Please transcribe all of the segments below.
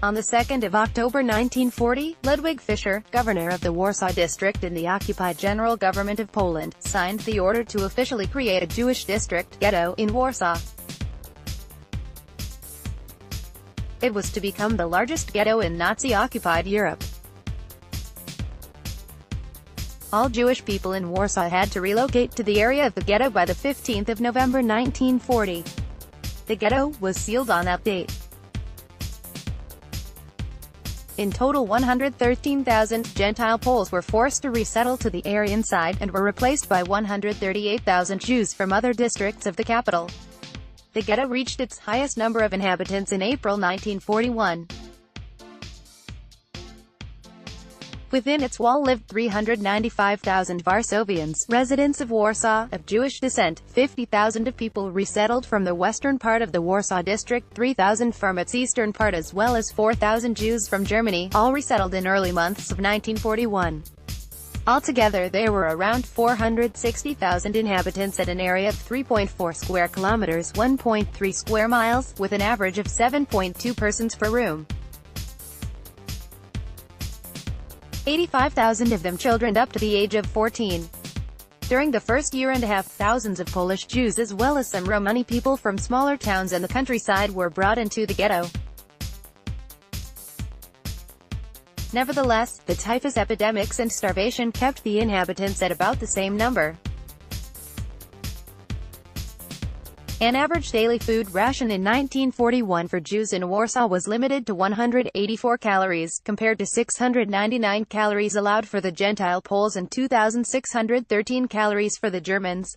On the 2nd of October 1940, Ludwig Fischer, governor of the Warsaw district in the occupied General Government of Poland, signed the order to officially create a Jewish district, ghetto, in Warsaw. It was to become the largest ghetto in Nazi-occupied Europe. All Jewish people in Warsaw had to relocate to the area of the ghetto by the 15th of November 1940. The ghetto was sealed on that date. In total 113,000 Gentile Poles were forced to resettle to the Aryan side, and were replaced by 138,000 Jews from other districts of the capital. The ghetto reached its highest number of inhabitants in April 1941. Within its wall lived 395,000 Varsovians, residents of Warsaw, of Jewish descent. 50,000 of people resettled from the western part of the Warsaw district, 3,000 from its eastern part, as well as 4,000 Jews from Germany, all resettled in early months of 1941. Altogether there were around 460,000 inhabitants at an area of 3.4 square kilometers, 1.3 square miles, with an average of 7.2 persons per room. 85,000 of them children up to the age of 14. During the first year and a half, thousands of Polish Jews as well as some Romani people from smaller towns and the countryside were brought into the ghetto. Nevertheless, the typhus epidemics and starvation kept the inhabitants at about the same number. An average daily food ration in 1941 for Jews in Warsaw was limited to 184 calories, compared to 699 calories allowed for the Gentile Poles and 2,613 calories for the Germans.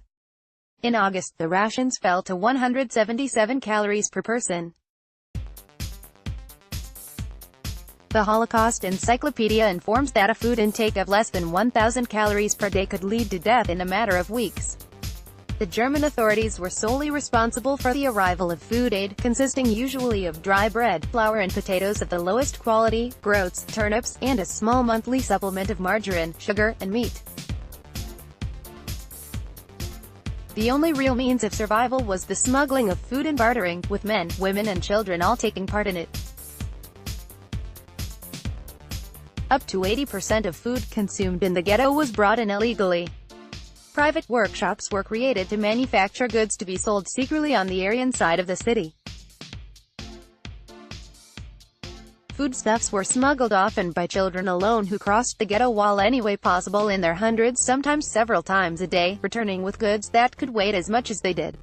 In August, the rations fell to 177 calories per person. The Holocaust Encyclopedia informs that a food intake of less than 1,000 calories per day could lead to death in a matter of weeks. The German authorities were solely responsible for the arrival of food aid, consisting usually of dry bread, flour and potatoes of the lowest quality, groats, turnips, and a small monthly supplement of margarine, sugar, and meat. The only real means of survival was the smuggling of food and bartering, with men, women and children all taking part in it. Up to 80% of food consumed in the ghetto was brought in illegally. Private workshops were created to manufacture goods to be sold secretly on the Aryan side of the city. Foodstuffs were smuggled often by children alone who crossed the ghetto wall any way possible in their hundreds, sometimes several times a day, returning with goods that could weigh as much as they did.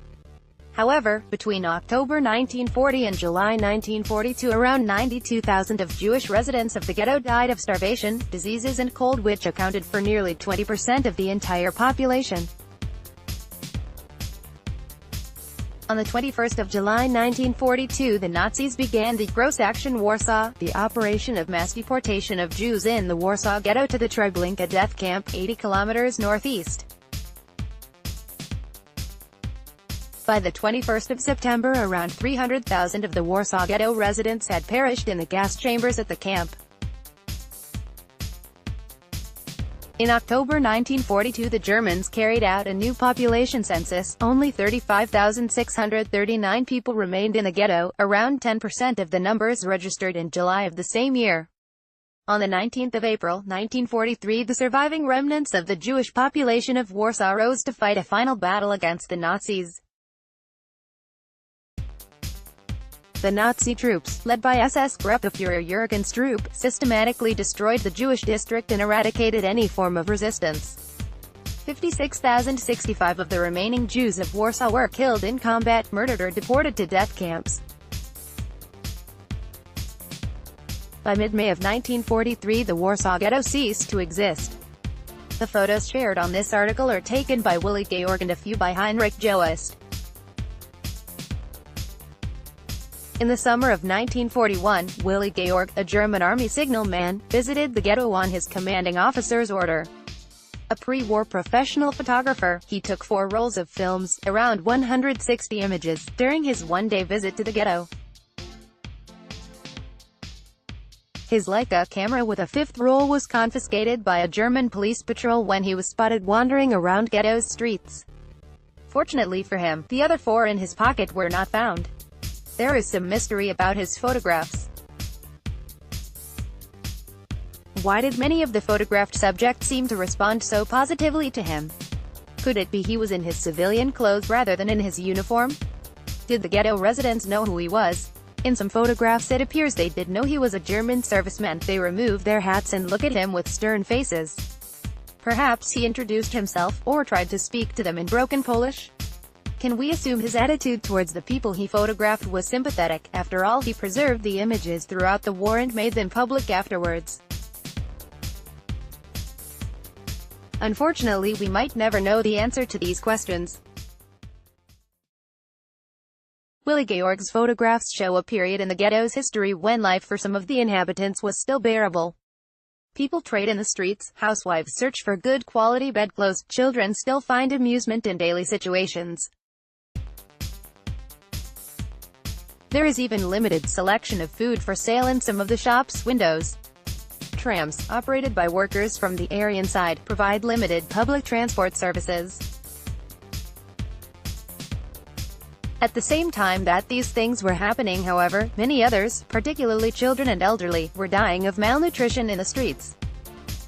However, between October 1940 and July 1942, around 92,000 of Jewish residents of the ghetto died of starvation, diseases and cold, which accounted for nearly 20% of the entire population. On the 21st of July 1942, the Nazis began the Gross Action Warsaw, the operation of mass deportation of Jews in the Warsaw Ghetto to the Treblinka death camp, 80 kilometers northeast. By the 21st of September, around 300,000 of the Warsaw Ghetto residents had perished in the gas chambers at the camp. In October 1942, the Germans carried out a new population census. Only 35,639 people remained in the ghetto, around 10% of the numbers registered in July of the same year. On the 19th of April, 1943, the surviving remnants of the Jewish population of Warsaw rose to fight a final battle against the Nazis. The Nazi troops, led by SS Gruppenführer Jürgen Stroop, systematically destroyed the Jewish district and eradicated any form of resistance. 56,065 of the remaining Jews of Warsaw were killed in combat, murdered or deported to death camps. By mid-May of 1943, the Warsaw Ghetto ceased to exist. The photos shared on this article are taken by Willy Georg and a few by Heinrich Joest. In the summer of 1941, Willy Georg, a German army signalman, visited the ghetto on his commanding officer's order. A pre-war professional photographer, he took 4 rolls of films, around 160 images, during his one-day visit to the ghetto. His Leica camera with a 5th roll was confiscated by a German police patrol when he was spotted wandering around ghetto's streets. Fortunately for him, the other 4 in his pocket were not found. There is some mystery about his photographs. Why did many of the photographed subjects seem to respond so positively to him? Could it be he was in his civilian clothes rather than in his uniform? Did the ghetto residents know who he was? In some photographs it appears they did know he was a German serviceman. They removed their hats and look at him with stern faces. Perhaps he introduced himself, or tried to speak to them in broken Polish? Can we assume his attitude towards the people he photographed was sympathetic? After all, he preserved the images throughout the war and made them public afterwards. Unfortunately, we might never know the answer to these questions. Willi Georg's photographs show a period in the ghetto's history when life for some of the inhabitants was still bearable. People trade in the streets, housewives search for good quality bedclothes, children still find amusement in daily situations. There is even limited selection of food for sale in some of the shops' windows. Trams, operated by workers from the Aryan side, provide limited public transport services. At the same time that these things were happening, however, many others, particularly children and elderly, were dying of malnutrition in the streets.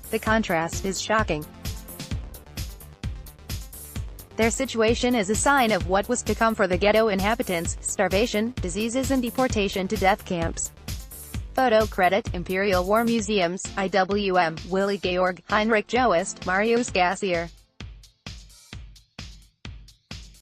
The contrast is shocking. Their situation is a sign of what was to come for the ghetto inhabitants: starvation, diseases and deportation to death camps. Photo credit, Imperial War Museums, IWM, Willi Georg, Heinrich Joest, Marius Gassier.